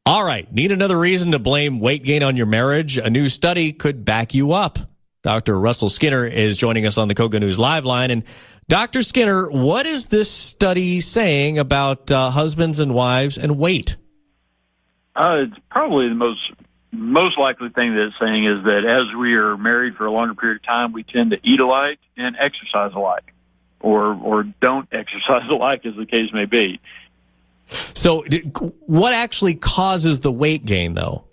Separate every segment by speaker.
Speaker 1: All right. Need another reason to blame weight gain on your marriage? A new study could back you up. Dr. Russell Skinner is joining us on the Kogo News Live line. And Dr. Skinner, what is this study saying about husbands and wives and weight?
Speaker 2: It's probably the most likely thing that it's saying is that as we are married for a longer period of time, we tend to eat alike and exercise alike, or don't exercise alike, as the case may be.
Speaker 1: So what actually causes the weight gain, though?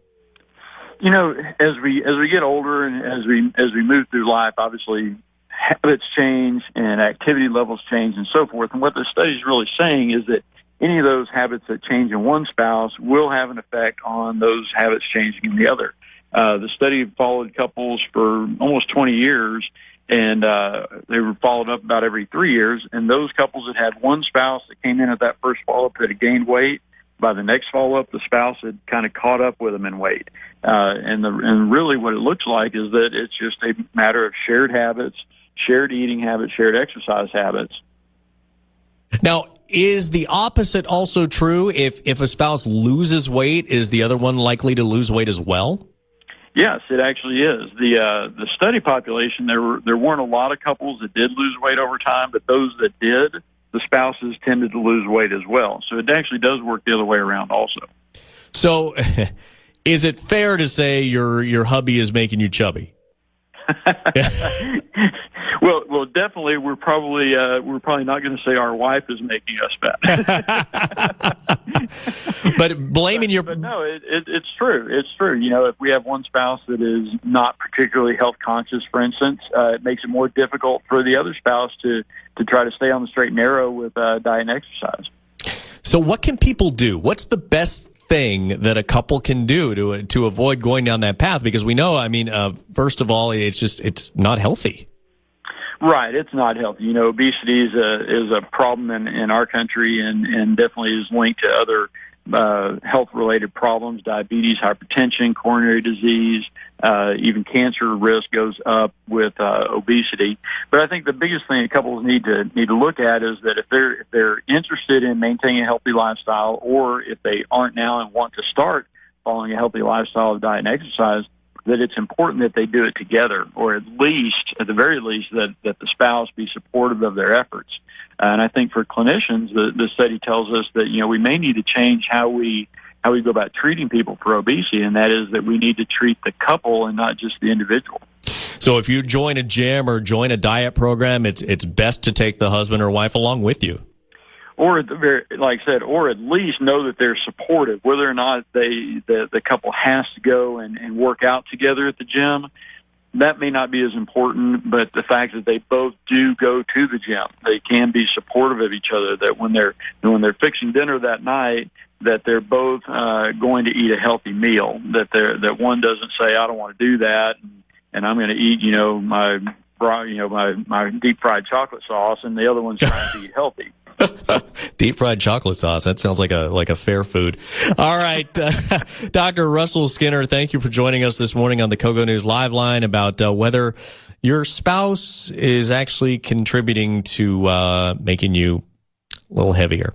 Speaker 2: You know, as we get older and as we move through life, obviously habits change and activity levels change and so forth. And what the study is really saying is that any of those habits that change in one spouse will have an effect on those habits changing in the other. The study followed couples for almost 20 years, and they were followed up about every 3 years. And those couples that had one spouse that came in at that first follow-up that had gained weight, by the next follow-up, the spouse had kind of caught up with them in weight. And really what it looks like is that it's just a matter of shared habits, shared eating habits, shared exercise habits.
Speaker 1: Now, is the opposite also true? If a spouse loses weight, is the other one likely to lose weight as well?
Speaker 2: Yes, it actually is. The study population, there weren't a lot of couples that did lose weight over time, but those that did, the spouses tended to lose weight as well. So it actually does work the other way around also.
Speaker 1: So is it fair to say your hubby is making you chubby?
Speaker 2: Well, definitely, we're probably not going to say our wife is making us fat.
Speaker 1: But blaming
Speaker 2: but no, it's true. It's true. You know, if we have one spouse that is not particularly health conscious, for instance, it makes it more difficult for the other spouse to try to stay on the straight and narrow with diet and exercise.
Speaker 1: So, what can people do? What's the best thing that a couple can do to avoid going down that path? Because we know, I mean, first of all, it's not healthy.
Speaker 2: Right, it's not healthy. You know, obesity is a problem in our country, and definitely is linked to other health-related problems: diabetes, hypertension, coronary disease, even cancer risk goes up with obesity. But I think the biggest thing that couples need to look at is that if they're interested in maintaining a healthy lifestyle, or if they aren't now and want to start following a healthy lifestyle of diet and exercise, that it's important that they do it together, or at the very least, that the spouse be supportive of their efforts. And I think for clinicians, the study tells us that, you know, we may need to change how we go about treating people for obesity, and that is that we need to treat the couple and not just the individual.
Speaker 1: So if you join a gym or join a diet program, it's best to take the husband or wife along with you.
Speaker 2: Or at the very, like I said, or at least know that they're supportive. Whether or not the couple has to go and work out together at the gym, that may not be as important. But the fact that they both do go to the gym, they can be supportive of each other. That when they're fixing dinner that night, that they're both going to eat a healthy meal. That one doesn't say, "I don't want to do that," and I'm going to eat, my deep fried chocolate sauce, and the other one's trying to eat healthy.
Speaker 1: Deep fried chocolate sauce. That sounds like a fair food. All right. Dr. Russell Skinner, thank you for joining us this morning on the Kogo News Live line about whether your spouse is actually contributing to making you a little heavier.